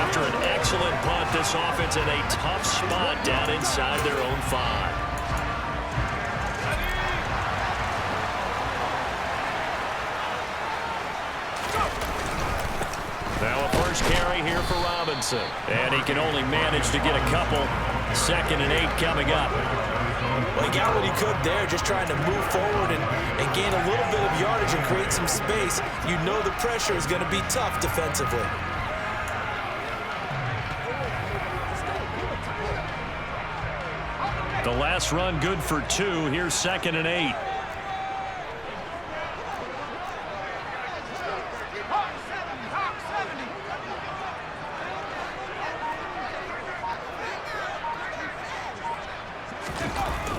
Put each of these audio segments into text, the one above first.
After an excellent punt, this offense in a tough spot down inside their own 5. Now a first carry here for Robinson. And he can only manage to get a couple. 2nd and 8 coming up. Well, he got what he could there, just trying to move forward and gain a little bit of yardage and create some space. You know the pressure is going to be tough defensively. The last run good for 2. Here's 2nd and 8.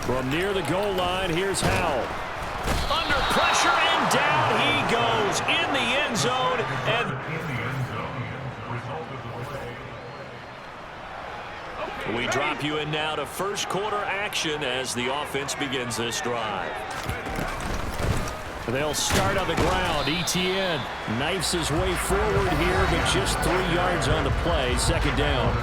From near the goal line, here's Howell. Under pressure, and down he goes in the end zone. And we drop you in now to first quarter action as the offense begins this drive. They'll start on the ground. Etienne knifes his way forward here, but just 3 yards on the play. 2nd down.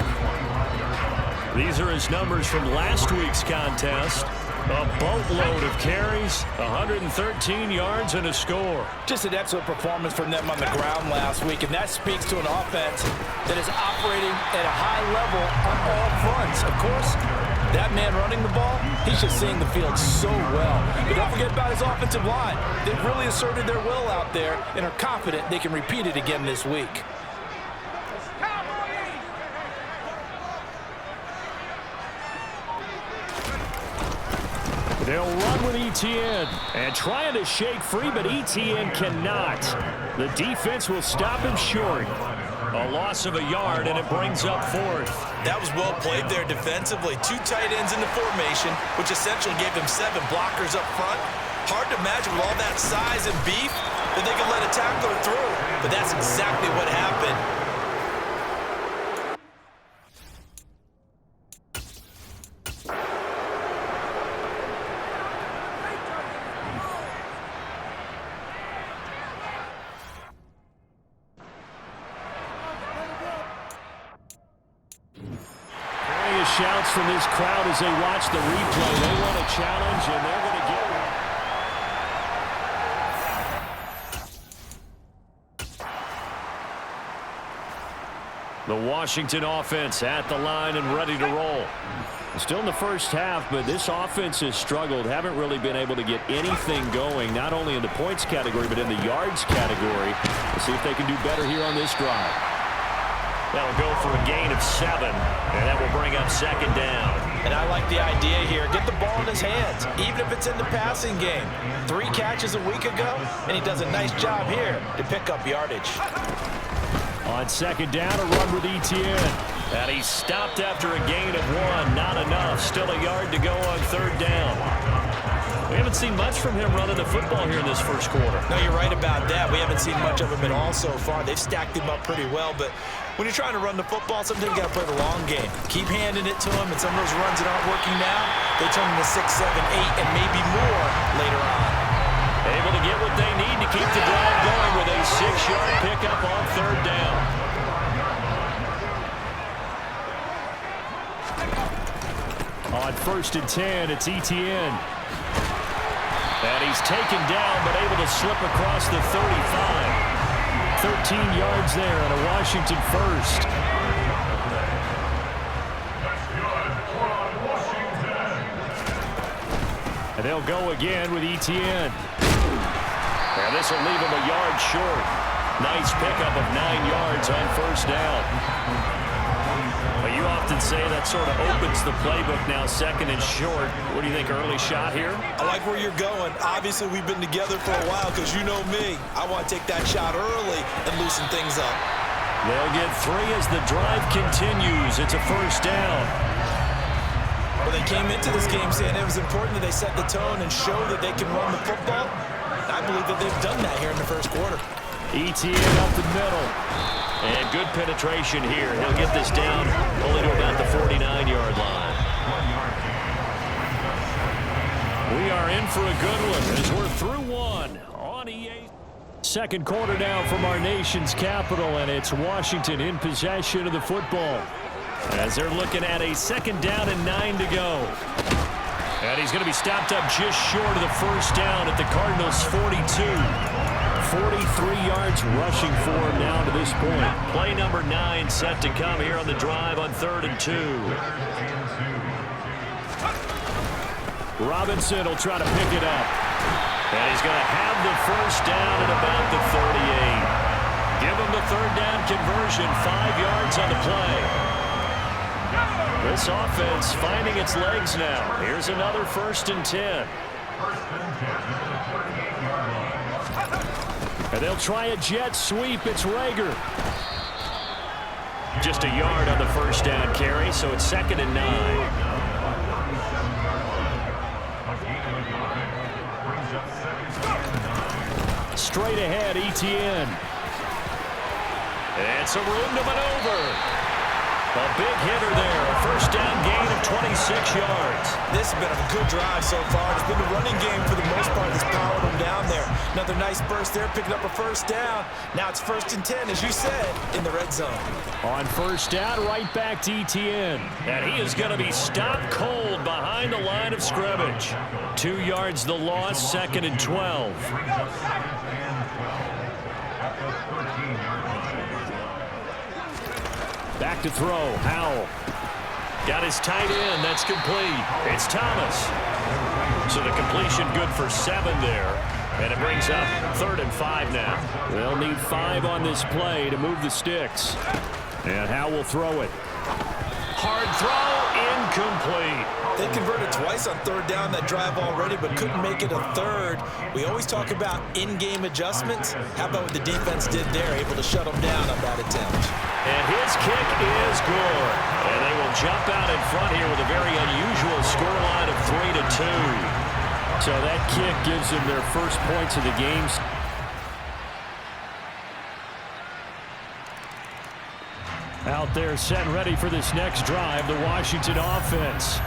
These are his numbers from last week's contest. A boatload of carries, 113 yards, and a score. Just an excellent performance from them on the ground last week, and that speaks to an offense that is operating at a high level on all fronts. Of course, that man running the ball, he's just seeing the field so well. But don't forget about his offensive line. They've really asserted their will out there and are confident they can repeat it again this week. They'll run with Etienne and trying to shake free, but Etienne cannot. The defense will stop him short. A loss of a yard, and it brings up 4th. That was well played there defensively. 2 tight ends in the formation, which essentially gave them 7 blockers up front. Hard to imagine with all that size and beef that they could let a tackler through, but that's exactly what happened. Shouts from this crowd as they watch the replay. They want a challenge, and they're going to get one. The Washington offense at the line and ready to roll. Still in the first half, but this offense has struggled. Haven't really been able to get anything going, not only in the points category, but in the yards category. We'll see if they can do better here on this drive. That'll go for a gain of 7, and that will bring up 2nd down. And I like the idea here. Get the ball in his hands, even if it's in the passing game. 3 catches a week ago, and he does a nice job here to pick up yardage. On 2nd down, a run with Etienne. And he's stopped after a gain of 1. Not enough. Still a yard to go on 3rd down. We haven't seen much from him running the football here in this first quarter. No, you're right about that. We haven't seen much of him at all so far. They've stacked him up pretty well, but when you're trying to run the football, sometimes you got to play the long game. Keep handing it to him, and some of those runs that aren't working now, they turn into 6, 7, 8, and maybe more later on. Able to get what they need to keep the drive going with a 6-yard pickup on 3rd down. On 1st and 10, it's Etienne. And he's taken down, but able to slip across the 35. 13 yards there and a Washington first. And they'll go again with Etienne. And this will leave him a yard short. Nice pickup of 9 yards on 1st down. But you often say that sort of opens the playbook now, 2nd and short. What do you think, early shot here? I like where you're going. Obviously, we've been together for a while because you know me. I want to take that shot early and loosen things up. They'll get 3 as the drive continues. It's a 1st down. Well, they came into this game saying it was important that they set the tone and show that they can run the football. I believe that they've done that here in the first quarter. Etienne up the middle. And good penetration here. He'll get this down only to about the 49-yard line. We are in for a good one as we're through 1 on EA. second quarter now from our nation's capital, and it's Washington in possession of the football as they're looking at a 2nd down and 9 to go. And he's going to be stopped up just short of the first down at the Cardinals' 42. 43 yards rushing for him now to this point. Play number 9 set to come here on the drive on 3rd and 2. Robinson will try to pick it up. And he's going to have the first down at about the 38. Give him the 3rd down conversion, 5 yards on the play. This offense finding its legs now. Here's another 1st and 10. And they'll try a jet sweep. It's Rager. Just a yard on the first down carry, so it's 2nd and 9. Straight ahead, Etienne. And some room to maneuver. A big hitter there. A first down gain of 26 yards. This has been a good drive so far. It's been the running game for the most part that's powered them down there. Another nice burst there, picking up a first down. Now it's 1st and 10, as you said, in the red zone. On first down, right back to Etienne. And he is going to be stopped cold behind the line of scrimmage. 2 yards the loss, 2nd and 12. Back to throw, Howell. Got his tight end, that's complete. It's Thomas. So the completion good for 7 there. And it brings up 3rd and 5 now. They'll need 5 on this play to move the sticks. And Howell will throw it. Hard throw, incomplete. They converted twice on 3rd down that drive already, but couldn't make it a 3rd. We always talk about in-game adjustments. How about what the defense did there, able to shut them down on that attempt. And his kick is good. And they will jump out in front here with a very unusual scoreline of 3-2. So that kick gives them their first points of the game. Out there set and ready for this next drive, the Washington offense.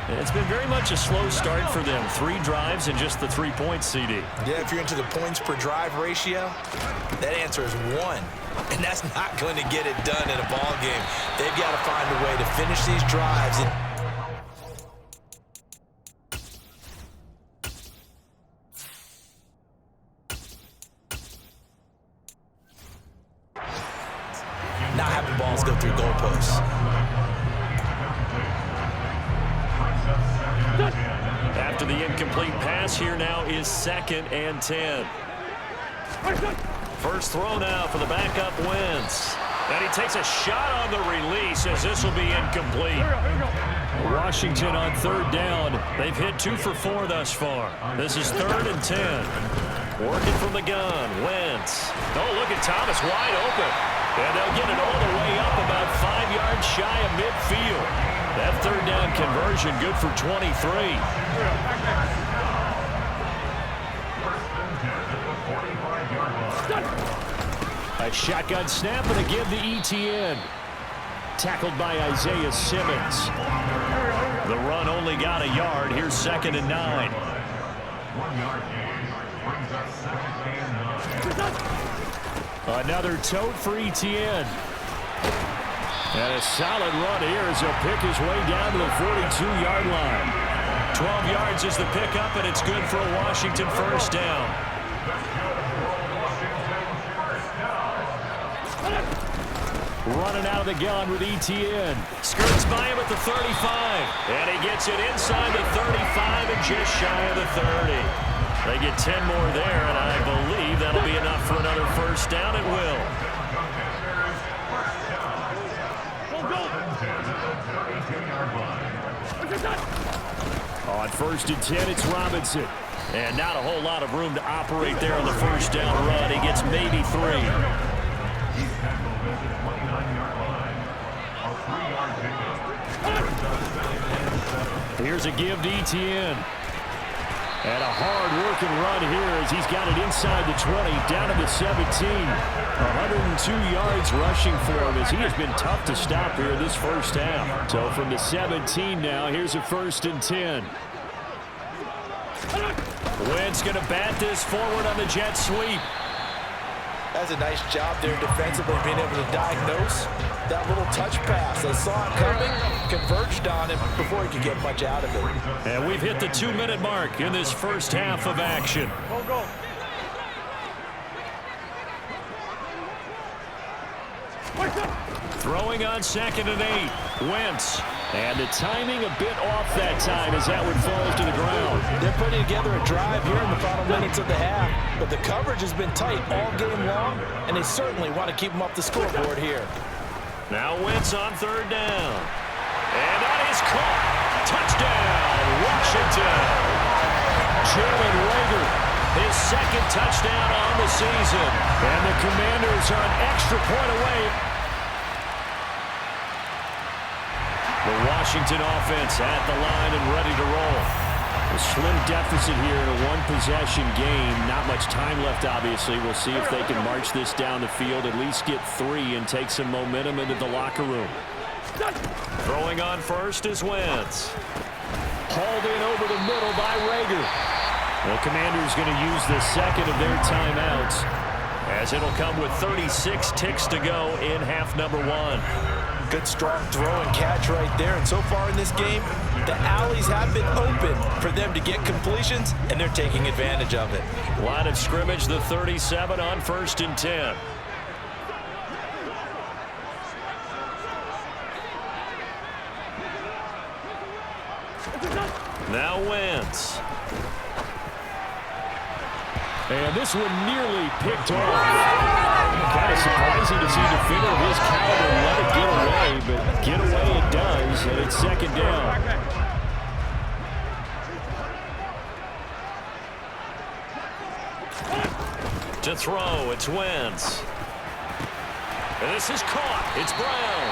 It's been very much a slow start for them. 3 drives and just the 3 points, CD. Yeah, if you're into the points per drive ratio, that answer is 1. And that's not going to get it done in a ball game. They've got to find a way to finish these drives. Not having balls go through goalposts. After the incomplete pass, here now is 2nd and 10. First throw now for the backup Wentz. And he takes a shot on the release as this will be incomplete. Washington on 3rd down. They've hit 2 for 4 thus far. This is 3rd and 10. Working from the gun, Wentz. Oh, look at Thomas wide open. And they'll get it all the way up about 5 yards shy of midfield. That 3rd down conversion good for 23. A shotgun snap and a give to Etienne. Tackled by Isaiah Simmons. The run only got a yard. Here's 2nd and 9. 1 yard gain. Brings us 2nd and 9. Another tote for Etienne. And a solid run here as he'll pick his way down to the 42-yard line. 12 yards is the pickup, and it's good for a Washington first down. Running out of the gun with Etienne. Skirts by him at the 35. And he gets it inside the 35 and just shy of the 30. They get 10 more there, and I believe that'll be enough for another first down. It will. On 1st and 10, it's Robinson. And not a whole lot of room to operate there on the first down run. He gets maybe 3. Here's a give to Etienne. And a hard-working run here as he's got it inside the 20, down to the 17. 102 yards rushing for him as he has been tough to stop here this first half. So from the 17 now, here's a 1st and 10. Wentz going to bat this forward on the jet sweep. That's a nice job there defensively, being able to diagnose that little touch pass. They saw it coming, converged on it before he could get much out of it. And we've hit the 2-minute mark in this first half of action. Go. Throwing on 2nd and 8. Wentz. And the timing a bit off that time as that one falls to the ground. They're putting together a drive here in the final minutes of the half, but the coverage has been tight all game long, and they certainly want to keep them up the scoreboard here. Now Wentz on 3rd down. And that is caught. Touchdown, Washington. Jalen Rager, his 2nd touchdown on the season. And the Commanders are an extra point away. The Washington offense at the line and ready to roll. A slim deficit here in a one-possession game. Not much time left, obviously. We'll see if they can march this down the field, at least get 3 and take some momentum into the locker room. Throwing on first is Wentz. Hauled in over the middle by Rager. The Commanders going to use the 2nd of their timeouts, as it'll come with 36 ticks to go in half number 1. Good strong throw and catch right there. And so far in this game, the alleys have been open for them to get completions, and they're taking advantage of it. Line of scrimmage, the 37 on 1st and 10. Now Wentz. And this one nearly picked off. Kind of surprising to see a defender of his caliber let it get away, but get away it does, and it's 2nd down. To throw, it's Wentz. And this is caught. It's Brown.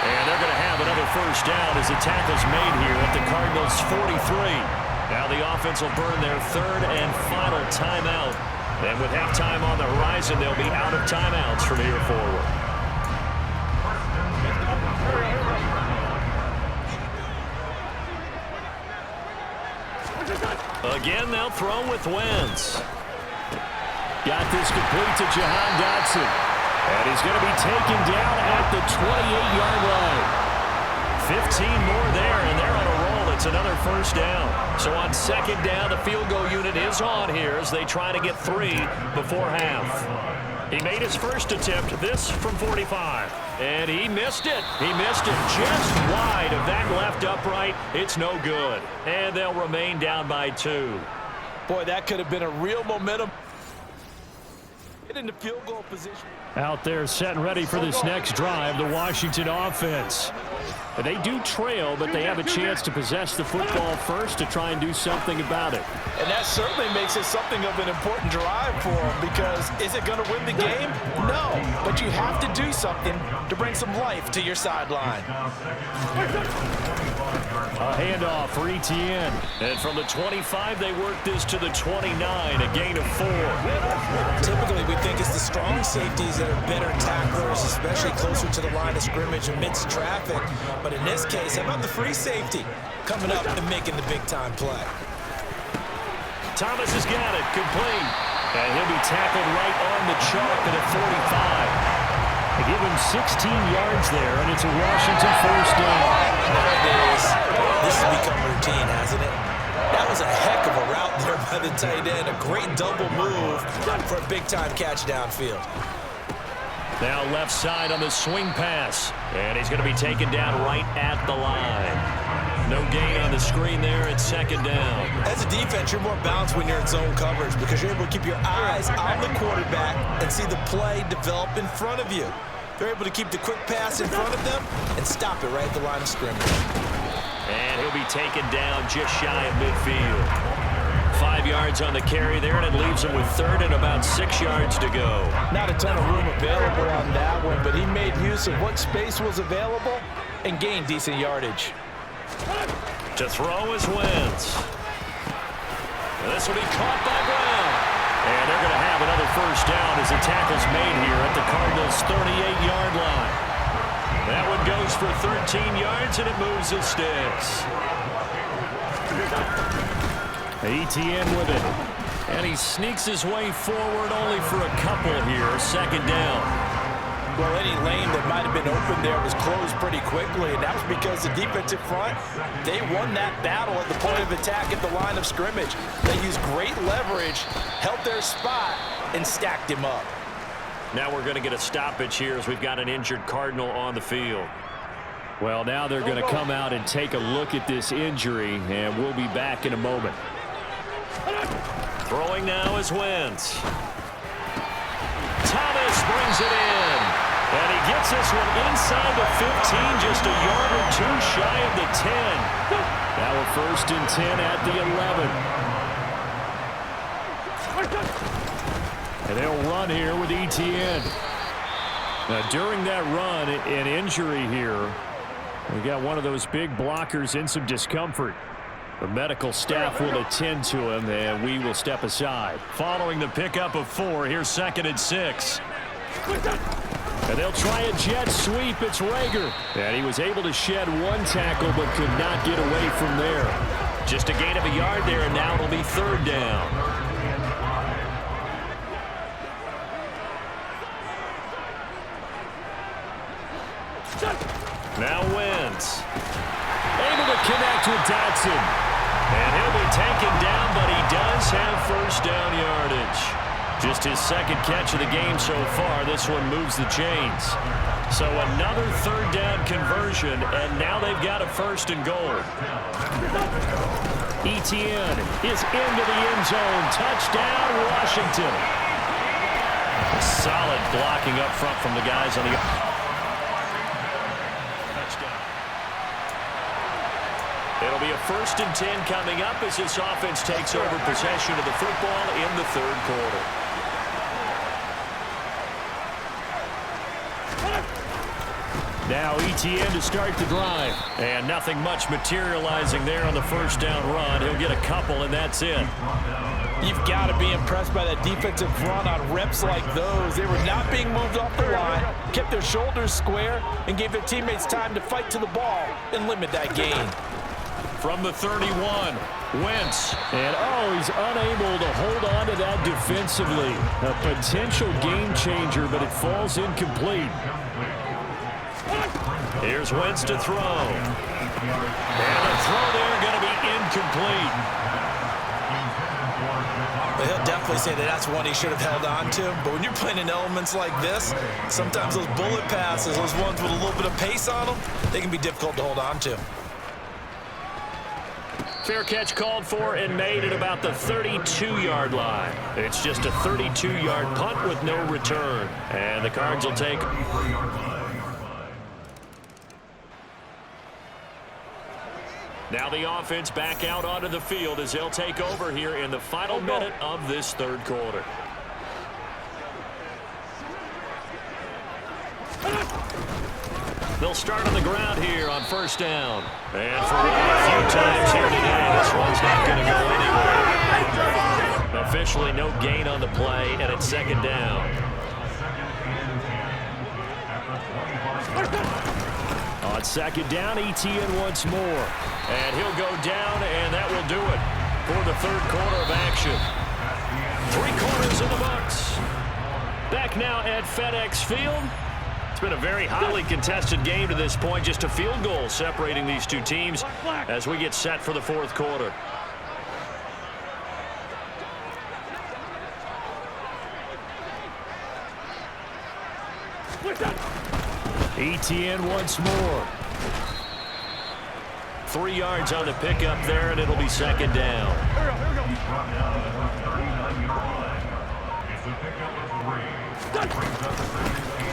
And they're going to have another 1st down as the tackle's made here at the Cardinals' 43. Now the offense will burn their 3rd and final timeout. And with halftime on the horizon, they'll be out of timeouts from here forward. Again, they'll throw with Wentz. Got this complete to Jahan Dotson. And he's going to be taken down at the 28-yard line. 15 more there, and they're on a roll. It's another 1st down. So on 2nd down, the field goal unit is on here as they try to get 3 before half. He made his first attempt, this from 45. And he missed it. He missed it just wide of that left upright. It's no good. And they'll remain down by 2. Boy, that could have been a real momentum. Get into field goal position. Out there set and ready for this next drive, the Washington offense. They do trail, but they have a chance to possess the football first to try and do something about it. And that certainly makes it something of an important drive for them, because is it going to win the game? No, but you have to do something to bring some life to your sideline. A handoff for Etienne. And from the 25, they work this to the 29, a gain of 4. Typically, we think it's the strong safeties that are better tacklers, especially closer to the line of scrimmage amidst traffic. But in this case, how about the free safety coming up and making the big-time play? Thomas has got it, complete. And he'll be tackled right on the chalk at a 45. They give him 16 yards there, and it's a Washington 1st down. Nowadays, this has become routine, hasn't it? That was a heck of a route there by the tight end. A great double move for a big-time catch downfield. Now left side on the swing pass. And he's going to be taken down right at the line. No gain on the screen there at 2nd down. As a defense, you're more balanced when you're in zone coverage because you're able to keep your eyes on the quarterback and see the play develop in front of you. They're able to keep the quick pass in front of them and stop it right at the line of scrimmage. And he'll be taken down just shy of midfield. 5 yards on the carry there, and it leaves him with 3rd and about 6 yards to go. Not a ton of room available on that one, but he made use of what space was available and gained decent yardage. To throw is Wentz. And this will be caught by Brown. And they're going to have another 1st down as the tackle's made here at the Cardinals' 38-yard line. That one goes for 13 yards, and it moves the sticks. Etienne with it. And he sneaks his way forward only for a couple here. Second down. Well, any lane that might have been open there was closed pretty quickly, and that was because the defensive front, they won that battle at the point of attack at the line of scrimmage. They used great leverage, held their spot, and stacked him up. Now we're going to get a stoppage here as we've got an injured Cardinal on the field. Well, now they're going to come out and take a look at this injury, and we'll be back in a moment. Throwing now is Wentz. Thomas brings it in. And he gets this one inside the 15, just a yard or two shy of the 10. Now we're first and 10 at the 11. And they'll run here with ETN. Now, during that run, an injury here. We got one of those big blockers in some discomfort. The medical staff will attend to him, and we will step aside. Following the pickup of 4, here's 2nd and 6. And they'll try a jet sweep. It's Rager. And he was able to shed one tackle but could not get away from there. Just a gain of a yard there, and now it'll be 3rd down. Now Wentz. Able to connect with Dotson. And he'll be taken down, but he does have first down yardage. Just his 2nd catch of the game so far. This one moves the chains. So another 3rd down conversion, and now they've got a 1st and goal. ETN is into the end zone. Touchdown, Washington. Solid blocking up front from the guys on the... It'll be a 1st and 10 coming up as this offense takes over possession of the football in the 3rd quarter. Now ETN to start the drive. And nothing much materializing there on the 1st down run. He'll get a couple, and that's it. You've got to be impressed by that defensive front on reps like those. They were not being moved off the line, kept their shoulders square, and gave their teammates time to fight to the ball and limit that gain. From the 31, Wentz. And, he's unable to hold on to that defensively. A potential game changer, but it falls incomplete. Here's Wentz to throw. And the throw there going to be incomplete. But he'll definitely say that that's one he should have held on to. But when you're playing in elements like this, sometimes those bullet passes, those ones with a little bit of pace on them, they can be difficult to hold on to. Fair catch called for and made at about the 32-yard line. It's just a 32-yard punt with no return. And the Cards will take... Now the offense back out onto the field as they'll take over here in the final minute of this 3rd quarter. They'll start on the ground here on 1st down. And for one of a few times here today, this one's not going to go anywhere. Officially no gain on the play, and it's 2nd down. On 2nd down, ETN once more. And he'll go down, and that will do it for the 3rd quarter of action. 3 quarters in the books. Back now at FedEx Field. It's been a very highly contested game to this point. Just a field goal separating these two teams as we get set for the 4th quarter. ETN once more. 3 yards on the pickup there, and it'll be 2nd down.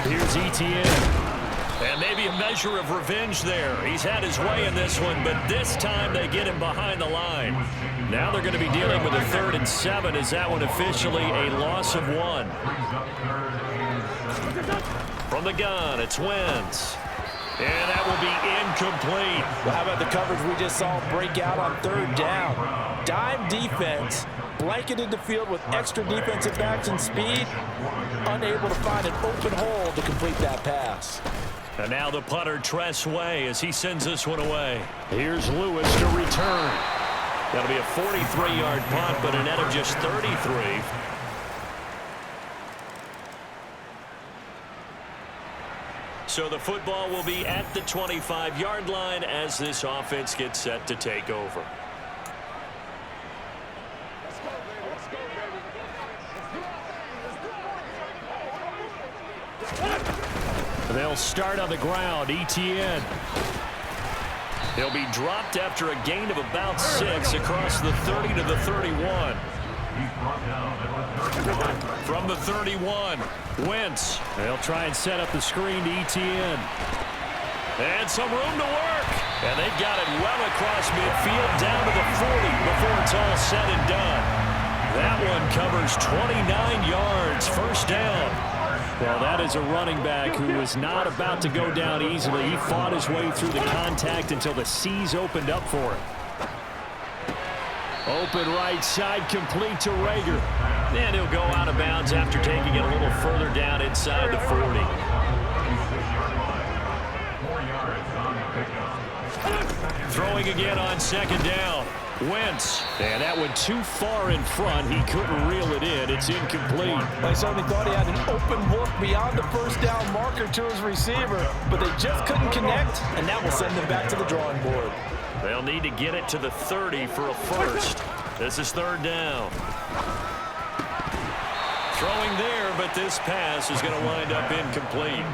Here's ETN. And maybe a measure of revenge there. He's had his way in this one, but this time they get him behind the line. Now they're going to be dealing with a 3rd and 7. Is that one officially a loss of 1? From the gun, it's Wentz. And that will be incomplete. Well, how about the coverage we just saw break out on 3rd down? Dime defense, blanketed the field with extra defensive backs and speed, unable to find an open hole to complete that pass. And now the punter, Tress Way, as he sends this one away. Here's Lewis to return. That'll be a 43-yard punt, but a net of just 33. So the football will be at the 25-yard line as this offense gets set to take over. They'll start on the ground. Etienne. He'll be dropped after a gain of about 6 across the 30 to the 31. From the 31, Wentz. They'll try and set up the screen to Etienne. And some room to work. And they've got it well across midfield down to the 40 before it's all said and done. That one covers 29 yards. First down. Well, that is a running back who is not about to go down easily. He fought his way through the contact until the seas opened up for him. Open right side, complete to Rager. And he'll go out of bounds after taking it a little further down inside the 40. Throwing again on second down. Wentz. And that went too far in front. He couldn't reel it in. It's incomplete. I certainly thought he had an open look beyond the first down marker to his receiver, but they just couldn't connect, and that will send them back to the drawing board. They'll need to get it to the 30 for a first. This is third down. Throwing there, but this pass is going to wind up incomplete.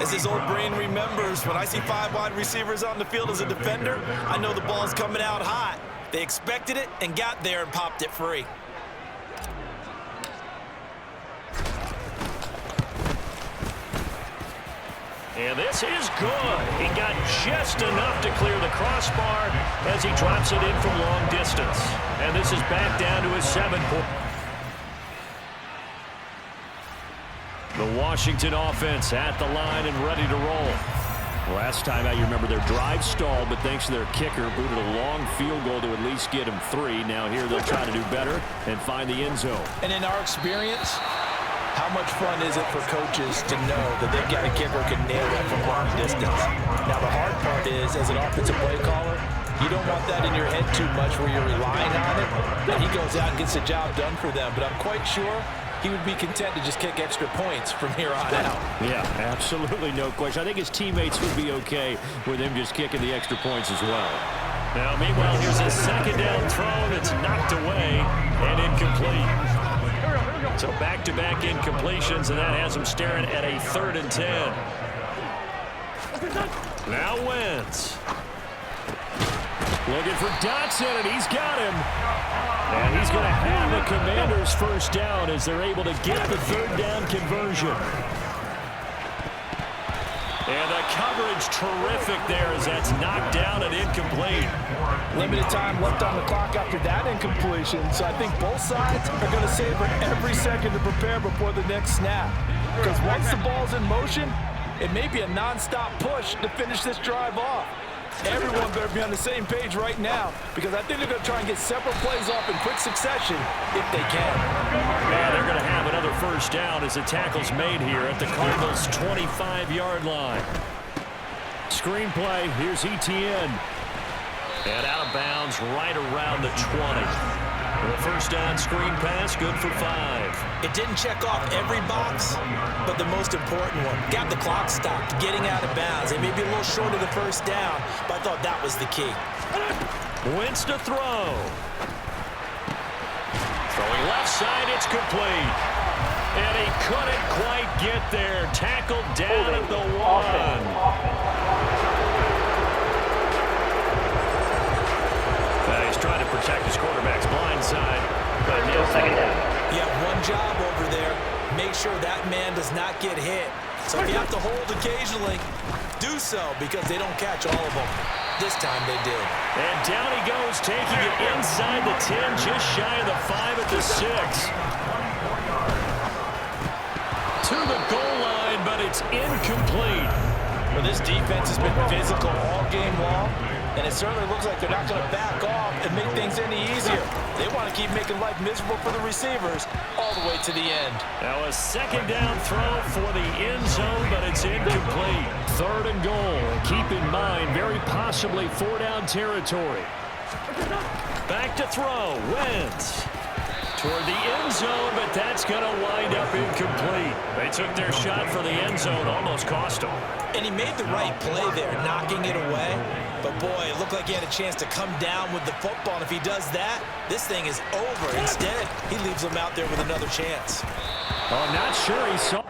As his old brain remembers, when I see 5 wide receivers on the field as a defender, I know the ball's coming out hot. They expected it and got there and popped it free. And this is good. He got just enough to clear the crossbar as he drops it in from long distance. And this is back down to his 7-point. The Washington offense at the line and ready to roll. Last time out, you remember their drive stalled, but thanks to their kicker, booted a long field goal to at least get him 3. Now here they'll try to do better and find the end zone. And in our experience, how much fun is it for coaches to know that they've got a kicker who can nail that from long distance? Now the hard part is, as an offensive play caller, you don't want that in your head too much where you're relying on it, that he goes out and gets the job done for them. But I'm quite sure he would be content to just kick extra points from here on out. Yeah, absolutely no question. I think his teammates would be okay with him just kicking the extra points as well. Now, meanwhile, here's a second down throw that's knocked away and incomplete. So back-to-back incompletions, and that has him staring at a 3rd and 10. Now Wentz. Looking for Dotson, and he's got him. And he's going to have the Commanders' first down as they're able to get the 3rd down conversion. And the coverage terrific there as that's knocked down and incomplete. Limited time left on the clock after that incompletion, so I think both sides are going to savor every second to prepare before the next snap. Because once the ball's in motion, it may be a non-stop push to finish this drive off. Everyone better be on the same page right now, because I think they're going to try and get several plays off in quick succession if they can. And they're going to have another first down as the tackle's made here at the Cardinals' 25-yard line. Screenplay, here's Etienne. And out of bounds right around the 20. The first down screen pass, good for 5. It didn't check off every box, but the most important one. Got the clock stopped, getting out of bounds. It may be a little short of the first down, but I thought that was the key. Wentz to throw. Throwing left side, it's complete. And he couldn't quite get there. Tackled down at the 1. He's trying to protect his quarterback's blind side. But second down. You have one job over there. Make sure that man does not get hit. So if you have to hold occasionally, do so, because they don't catch all of them. This time they did. And down he goes, taking it inside the 10, just shy of the 5 at the 6. To the goal line, but it's incomplete. Well, this defense has been physical all game long, and it certainly looks like they're not going to back off and make things any easier. They want to keep making life miserable for the receivers all the way to the end. Now a second down throw for the end zone, but it's incomplete. 3rd and goal. Keep in mind, very possibly 4-down territory. Back to throw. Wentz. Toward the end zone, but that's going to wind up incomplete. They took their shot for the end zone, almost cost them. And he made the right play there, knocking it away. But, boy, it looked like he had a chance to come down with the football. And if he does that, this thing is over. Instead, he leaves him out there with another chance. Oh, I'm not sure he saw.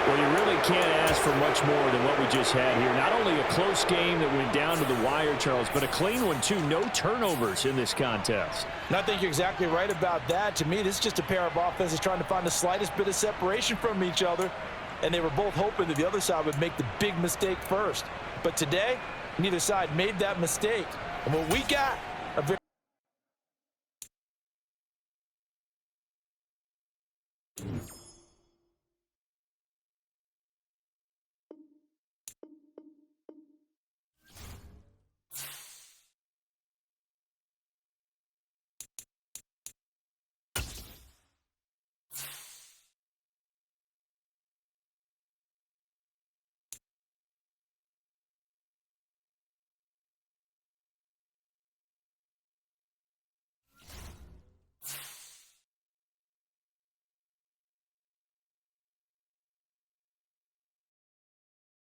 Well, you really can't ask for much more than what we just had here. Not only a close game that went down to the wire, Charles, but a clean one, too. No turnovers in this contest. And I think you're exactly right about that. To me, this is just a pair of offenses trying to find the slightest bit of separation from each other. And they were both hoping that the other side would make the big mistake first. But today, neither side made that mistake. And what we got